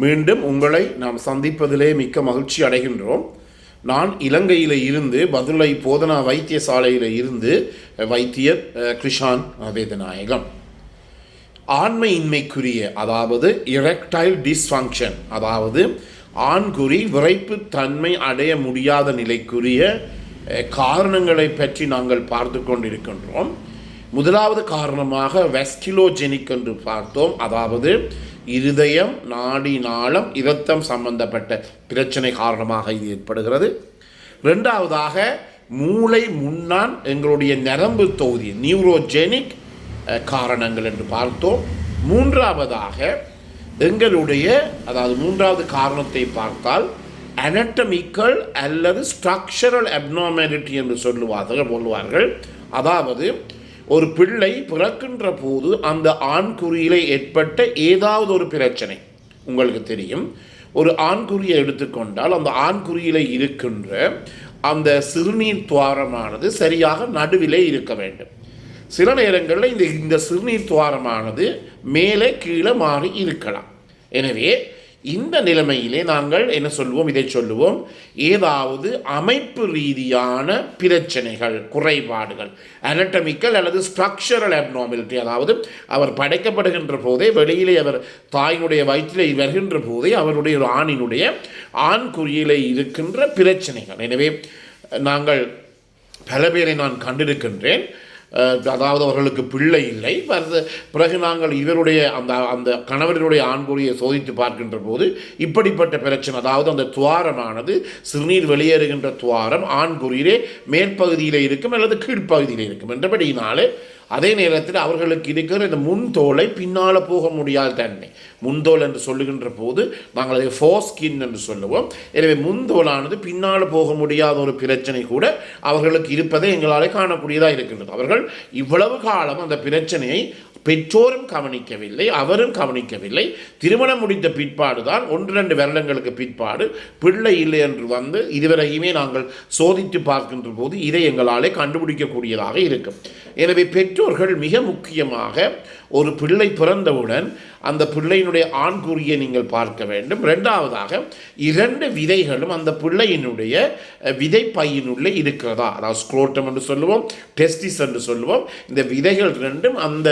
மீண்டும் உங்களை நாம் சந்திப்பதிலே மிக்க மகிழ்ச்சி அடைகின்றோம். நான் இலங்கையில் இருந்து பதுளை போதனா வைத்தியசாலையில் இருந்து வைத்தியர் கிருஷான் வேதநாயகம். ஆண்மையின்மைக்குரிய அதாவது எரெக்டைல் டிஸ்ஃபங்க்ஷன், அதாவது ஆண்குறி விரைப்பு தன்மை அடைய முடியாத நிலைக்குரிய காரணங்களை பற்றி நாங்கள் பார்த்து கொண்டிருக்கின்றோம். முதலாவது காரணமாக வெஸ்கிலோஜெனிக் என்று பார்த்தோம், அதாவது இருதயம், நாடி நாளம், இரத்தம் சம்பந்தப்பட்ட பிரச்சனை காரணமாக இது ஏற்படுகிறது. ரெண்டாவதாக மூளை முன்னான் எங்களுடைய நரம்பு தொகுதி நியூரோஜெனிக் காரணங்கள் என்று பார்த்தோம். மூன்றாவதாக எங்களுடைய அதாவது மூன்றாவது காரணத்தை பார்த்தால் அனட்டமிக்கல் அல்லது ஸ்ட்ரக்சரல் அப்நார்மாலிட்டி என்று சொல்லுவார்கள். அதாவது ஒரு பிள்ளை பிறக்கின்ற போது அந்த ஆண்குறியிலே ஏற்பட்ட ஏதாவது ஒரு பிரச்சனை. உங்களுக்கு தெரியும், ஒரு ஆண்குறியை எடுத்துக்கொண்டால் அந்த ஆண்குறியிலே இருக்கின்ற அந்த சிறுநீர் துவாரமானது சரியாக நடுவிலே இருக்க வேண்டும். சில நேரங்களில் இந்த சிறுநீர் துவாரமானது மேலே கீழே மாறி இருக்கலாம். எனவே இந்த நிலைமையிலே நாங்கள் என்ன சொல்லுவோம், இதை சொல்லுவோம், ஏதாவது அமைப்பு ரீதியான பிரச்சனைகள், குறைபாடுகள், அனட்டமிக்கல் அல்லது ஸ்ட்ரக்சரல் அப்நார்மாலிட்டி, அதாவது அவர் படைக்கப்படுகின்ற போதே வெளியிலே அவர் தாயினுடைய வயிற்றிலே வருகின்ற போதே அவருடைய ஒரு ஆணினுடைய ஆண்குறியிலே இருக்கின்ற பிரச்சனைகள். எனவே நாங்கள் பல பேரை நான் கண்டிருக்கின்றேன், அதாவது அவர்களுக்கு பிள்ளை இல்லை, பிறகு நாங்கள் இவருடைய அந்த கணவரினுடைய ஆண்குறியை சோதித்து பார்க்கின்ற போது இப்படிப்பட்ட பிரச்சனை, அதாவது அந்த துவாரமானது சிறுநீர் வெளியேறுகின்ற துவாரம் ஆண்குறியிலே மேற்பகுதியில் இருக்கும் அல்லது கீழ்ப்பகுதியில் இருக்கும் என்றபடியினாலே அதே நேரத்தில் அவர்களுக்கு இருக்கிற இந்த முன்தோலை பின்னால் போக முடியாத தன்மை, முன்தோல் என்று சொல்லுகின்ற போது நாங்கள் அதை ஃபோர்ஸ்கின் என்று சொல்லுவோம். எனவே முன்தோலானது பின்னால் போக முடியாத ஒரு பிரச்சனை கூட அவர்களுக்கு இருப்பதை எங்களால் காணக்கூடியதாக இருக்கின்றது. அவர்கள் இவ்வளவு காலம் அந்த பிரச்சனையை பெற்றோரும் கவனிக்கவில்லை, அவரும் கவனிக்கவில்லை. திருமணம் முடித்த பிற்பாடு தான் 1-2 வருடங்களுக்கு பிற்பாடு பிள்ளை இல்லை என்று வந்து இதுவரையுமே நாங்கள் சோதித்து பார்க்கின்ற போது இதை எங்களாலே கண்டுபிடிக்கக்கூடியதாக இருக்கும். எனவே பெற்றோர்கள் மிக முக்கியமாக ஒரு பிள்ளை பிறந்தவுடன் அந்த பிள்ளையினுடைய ஆண்குறியை நீங்கள் பார்க்க வேண்டும். ரெண்டாவதாக 2 விதைகளும் அந்த பிள்ளையினுடைய விதைப்பையினுள்ளே இருக்கிறதா, அதாவது ஸ்க்ரோட்டம் என்று சொல்லுவோம், டெஸ்டிஸ் என்று சொல்லுவோம். இந்த விதைகள் 2ம் அந்த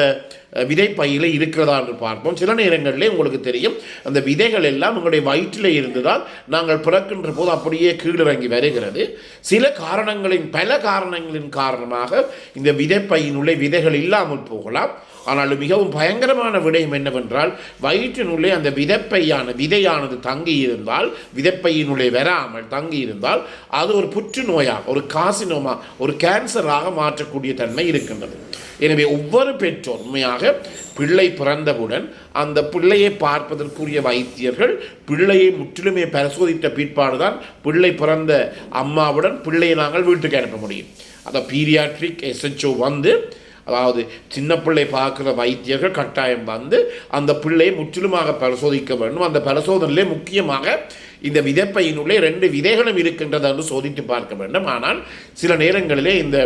விதைப்பையில் இருக்கிறதா என்று பார்ப்போம். சில நேரங்களிலே உங்களுக்கு தெரியும், அந்த விதைகள் எல்லாம் உங்களுடைய வயிற்றில் இருந்துதான் நாங்கள் பிறக்கின்ற போது அப்படியே கீழிறங்கி வருகிறது. பல காரணங்களின் காரணமாக இந்த விதைப்பையினுள்ளே விதைகள் இல்லாமல் போகலாம். ஆனால் மிகவும் பயங்கரமான விடயம் என்னவென்றால், வயிற்றினுள்ளே அந்த விதையானது தங்கி இருந்தால், விதைப்பையினுள்ளே வராமல் தங்கி இருந்தால் அது ஒரு புற்றுநோயாக, ஒரு காசினோமா, ஒரு கேன்சராக மாற்றக்கூடிய தன்மை இருக்கின்றது. எனவே ஒவ்வொரு பெற்றோர் உண்மையாக பிள்ளை பிறந்தவுடன் அந்த பிள்ளையை பார்ப்பதற்குரிய வைத்தியர்கள் பிள்ளையை முற்றிலுமே பரிசோதித்த பிற்பாடுதான் பிள்ளை பிறந்த அம்மாவுடன் பிள்ளையை நாங்கள் வீட்டுக்கு அனுப்ப முடியும். அந்த பீரியாட்ரிக் SHO வந்து, அதாவது சின்ன பிள்ளை பார்க்குற வைத்தியர்கள் கட்டாயம் வந்து அந்த பிள்ளையை முற்றிலுமாக பரிசோதிக்க வேண்டும். அந்த பரிசோதனையிலே முக்கியமாக இந்த விதைப்பையினுள்ளே 2 விதைகளும் இருக்கின்றது என்று சோதித்து பார்க்க வேண்டும். ஆனால் சில நேரங்களிலே இந்த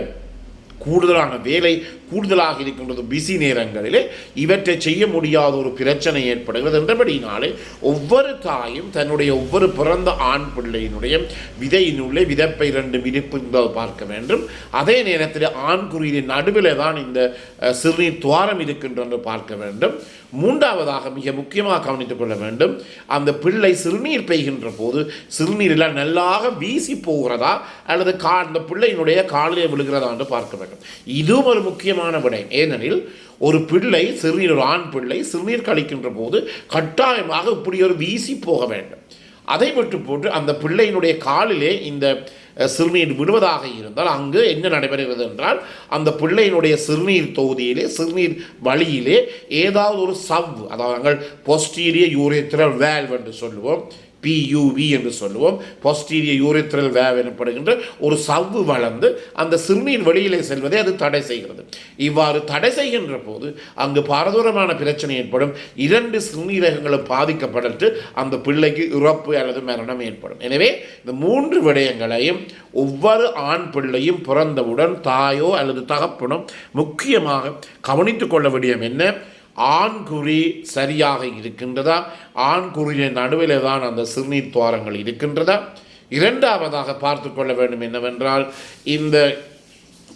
கூடுதலான வேலை கூடுதலாக இருக்கின்றது, பிஸி நேரங்களிலே இவற்றை செய்ய முடியாத ஒரு பிரச்சனை ஏற்படுகிறது. என்றபடினாலே ஒவ்வொரு தாயும் தன்னுடைய ஒவ்வொரு பிறந்த ஆண் பிள்ளையினுடைய விதையினுள்ளே விதைப்பை 2 இருப்பதை பார்க்க வேண்டும். அதே நேரத்தில் ஆண்குறியின் நடுவில் தான் இந்த சிறுநீர் துவாரம் இருக்கின்றது பார்க்க வேண்டும். மூன்றாவதாக மிக முக்கியமாக கவனித்துக் கொள்ள வேண்டும், அந்த பிள்ளை சிறுநீர் பெய்கின்ற போது சிறுநீரெல்லாம் நல்லாக வீசி போகிறதா அல்லது அந்த பிள்ளையினுடைய காலிலே விழுகிறதா என்று பார்க்க வேண்டும். இதுவும் ஒரு முக்கியமான விடயம். ஏனெனில் ஒரு பிள்ளை ஒரு ஆண் பிள்ளை சிறுநீர் கழிக்கின்ற போது கட்டாயமாக இப்படி ஒரு வீசி போக வேண்டும். அதை விட்டு போட்டு அந்த பிள்ளையினுடைய காலிலே இந்த சிறுநீர் விடுவதாக இருந்தால் அங்கு என்ன நடைபெறுகிறது என்றால், அந்த பிள்ளையினுடைய சிறுநீர் தொகுதியிலே சிறுநீர் வழியிலே ஏதாவது ஒரு சவ், அதாவது நாங்கள் போஸ்டீரியர் யூரேத்ரல் வேல்வ் என்று சொல்லுவோம், PUV என்று சொல்லுவோம், போஸ்டீரியர் யூரேத்ரல் வேல்வ் எனப்படுகின்ற ஒரு சவ்வு வளர்ந்து அந்த சிறுநீர் வெளியிலே செல்வதை அது தடை செய்கிறது. இவ்வாறு தடை செய்கின்ற போது அங்கு பாரதூரமான பிரச்சனை ஏற்படும். 2 சிறுநீரகங்களும் பாதிக்கப்பட்டு அந்த பிள்ளைக்கு இறப்பு அல்லது மரணம் ஏற்படும். எனவே இந்த 3 விடயங்களையும் ஒவ்வொரு ஆண் பிள்ளையும் பிறந்தவுடன் தாயோ அல்லது தகப்பனோ முக்கியமாக கவனித்துக் கொள்ள வேண்டிய என்ன, ஆண்குறி சரியாக இருக்கின்றதா, ஆண்குறியின் நடுவில் தான் அந்த சிறுநீர் துவாரங்கள் இருக்கின்றதா. இரண்டாவதாக பார்த்து கொள்ள வேண்டும் என்னவென்றால், இந்த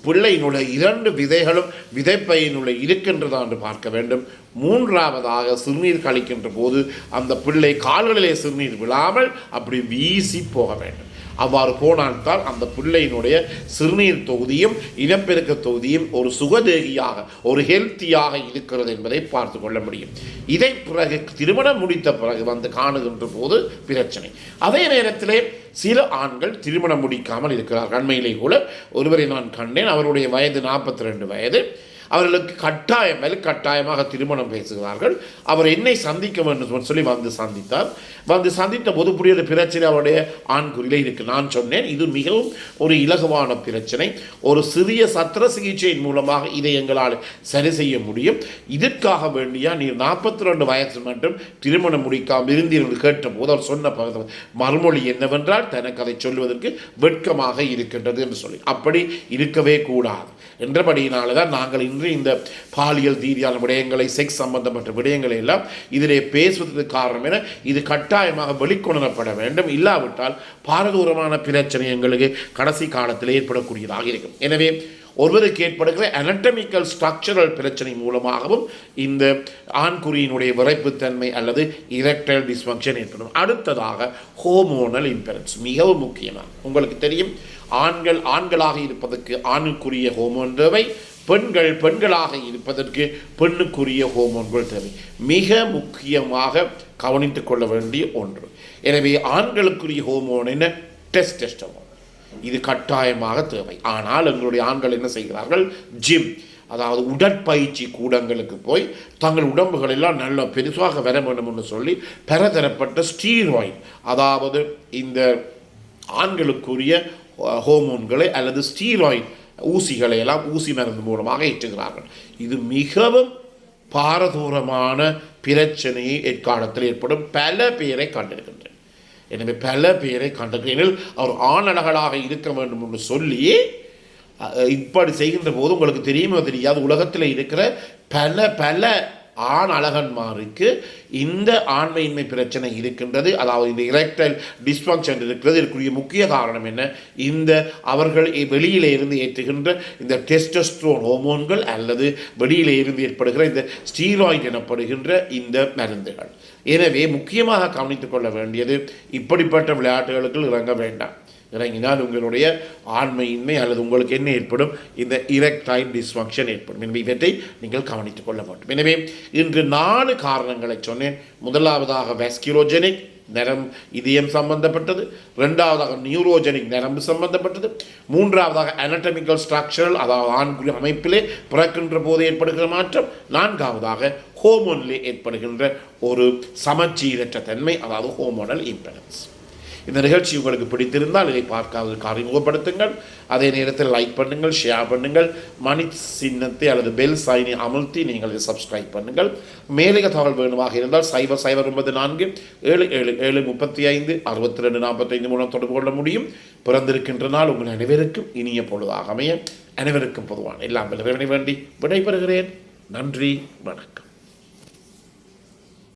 பிள்ளையினுடைய 2 விதைகளும் விதைப்பையினுடைய இருக்கின்றதா என்று பார்க்க வேண்டும். மூன்றாவதாக சிறுநீர் கழிக்கின்ற போது அந்த பிள்ளை கால்களிலே சிறுநீர் விழாமல் அப்படி வீசி போக வேண்டும். அவ்வாறு போனால்தான் அந்த பிள்ளையினுடைய சிறுநீர் தொகுதியும் இனப்பெருக்க தொகுதியும் ஒரு சுகதேகியாக, ஒரு ஹெல்த்தியாக இருக்கிறது என்பதை பார்த்து கொள்ள முடியும். இதை பிறகு திருமணம் முடித்த பிறகு வந்து காணுகின்ற போது பிரச்சனை. அதே நேரத்திலே சில ஆண்கள் திருமணம் முடிக்காமல் இருக்கிறார்கள். அண்மையிலே கூட ஒருவரை நான் கண்டேன். அவருடைய வயது 42 வயது. அவர்களுக்கு கட்டாயமாக திருமணம் பேசுகிறார்கள். அவர் என்னை சந்திக்க வேண்டும் சொல்லி வந்து சந்தித்தார். வந்து சந்தித்த போது புரியாத பிரச்சனை அவருடைய ஆண்குறியிலே இருக்கு. நான் சொன்னேன், இது மிகவும் ஒரு இலகுவான பிரச்சனை. ஒரு சிறிய சத்திர சிகிச்சையின் மூலமாக இதை எங்களால் சரி செய்ய முடியும். இதற்காக வேண்டியா நீர் 42 வயசு மட்டும் திருமணம் முடிக்காமல் இருந்தீர்கள் கேட்ட போது அவர் சொன்ன மறுமொழி என்னவென்றால், தனக்கு அதை சொல்வதற்கு வெட்கமாக இருக்கின்றது என்று சொல்லி. அப்படி இருக்கவே கூடாது என்றபடியினால தான் நாங்கள் இன்று இந்த பாலியல் ரீதியான விடயங்களை, செக்ஸ் சம்பந்தப்பட்ட விடயங்களை எல்லாம் இதிலே பேசுவதற்கு காரணம் என இது கட்டாயமாக வெளிக்கொணரப்பட வேண்டும். இல்லாவிட்டால் பாரதூரமான பிரச்சனை எங்களுக்கு கடைசி காலத்தில் ஏற்படக்கூடியதாக இருக்கும். எனவே ஒருவருக்கு ஏற்படுகிற அனட்டமிக்கல் ஸ்ட்ரக்சரல் பிரச்சனை மூலமாகவும் இந்த ஆண்குறியினுடைய விரைப்புத்தன்மை அல்லது இரெக்டைல் டிஸ்ஃபங்க்ஷன் ஏற்படும். அடுத்ததாக ஹோமோனல் இம்பேலன்ஸ் மிகவும் முக்கியமாக. உங்களுக்கு தெரியும், ஆண்களாக இருப்பதற்கு ஆணுக்குரிய ஹோமோன் தேவை, பெண்களாக இருப்பதற்கு பெண்ணுக்குரிய ஹோமோன்கள் தேவை. மிக முக்கியமாக கவனித்துக் கொள்ள வேண்டிய ஒன்று. எனவே ஆண்களுக்குரிய ஹோமோன் என்ன? டெஸ்டோஸ்டெரான். இது கட்டாயமாக தேவை. ஆனால் எங்களுடைய ஆண்கள் என்ன செய்கிறார்கள்? ஜிம், அதாவது உடற்பயிற்சி கூடங்களுக்கு போய் தங்கள் உடம்புகள் எல்லாம் நல்ல பெருசாக வர வேண்டும் என்று சொல்லி பலதரப்பட்ட ஸ்டீராய்டு, அதாவது இந்த ஆண்களுக்குரிய ஹோமோன்களை அல்லது ஸ்டீராய்டு ஊசிகளை எல்லாம் ஊசி மருந்து மூலமாக ஏற்றுகிறார்கள். இது மிகவும் பாரதூரமான பிரச்சனையை எக்காலத்தில் ஏற்படும் பல பேரை கண்டிருக்கின்றனர். எனவே பல பேரை கண்டிருக்கிறீர்கள். அவர் ஆணழகளாக இருக்க வேண்டும் என்று சொல்லி இப்படி செய்கின்ற போது உங்களுக்கு தெரியுமோ தெரியாது, உலகத்தில் இருக்கிற பல ஆண் அழகன்மாருக்கு இந்த ஆண்மையின்மை பிரச்சனை இருக்கின்றது. அதாவது இந்த இரெக்டைல் டிஸ்ஃபங்க்ஷன் இருக்கிறது. இதற்குரிய முக்கிய காரணம் என்ன? இந்த அவர்கள் வெளியிலே இருந்து ஏற்றுகின்ற இந்த டெஸ்டோஸ்டெரான் ஹோமோன்கள் அல்லது வெளியிலே இருந்து ஏற்படுகிற இந்த ஸ்டீராய்டு எனப்படுகின்ற இந்த மருந்துகள். எனவே முக்கியமாக கவனித்துக் கொள்ள வேண்டியது, இப்படிப்பட்ட விளையாட்டுகளுக்கு இறங்க வேண்டாம். இறங்கினால் உங்களுடைய ஆண்மையின்மை அல்லது உங்களுக்கு என்ன ஏற்படும்? இந்த இரெக்டைல் டிஸ்ஃபங்க்ஷன் ஏற்படும். எனவே இவற்றை நீங்கள் கவனித்துக் கொள்ள வேண்டும். எனவே இன்று 4 காரணங்களை சொன்னேன். முதலாவதாக வாஸ்குலோஜெனிக், இதயம் சம்பந்தப்பட்டது. இரண்டாவதாக நியூரோஜெனிக், நரம்பு சம்பந்தப்பட்டது. மூன்றாவதாக அனட்டமிக்கல் ஸ்ட்ரக்சரல், அதாவது ஆண்குறி அமைப்பிலே பிறக்கின்ற போது ஏற்படுகிற மாற்றம். நான்காவதாக ஹோமோனிலே ஏற்படுகின்ற ஒரு சமச்சீரற்ற தன்மை, அதாவது ஹோமோனல் இம்பேலன்ஸ். இந்த நிகழ்ச்சி உங்களுக்கு பிடித்திருந்தால் இதை பார்க்காததற்கு அறிமுகப்படுத்துங்கள். அதே நேரத்தில் லைக் பண்ணுங்கள், ஷேர் பண்ணுங்கள், மணி சின்னத்தை அல்லது பெல் சைனை அமுழ்த்தி நீங்கள் இதை சப்ஸ்கிரைப் பண்ணுங்கள். மேலிக தகவல் வேணுமாக இருந்தால் 0094 77 35 62 45 மூலம் தொடர்பு கொள்ள முடியும். பிறந்திருக்கின்ற நாள் உங்கள் அனைவருக்கும் இனிய பொழுதாக அமைய அனைவருக்கும் பொதுவான எல்லாம் இறைவனை வேண்டி விடைபெறுகிறேன். நன்றி, வணக்கம்.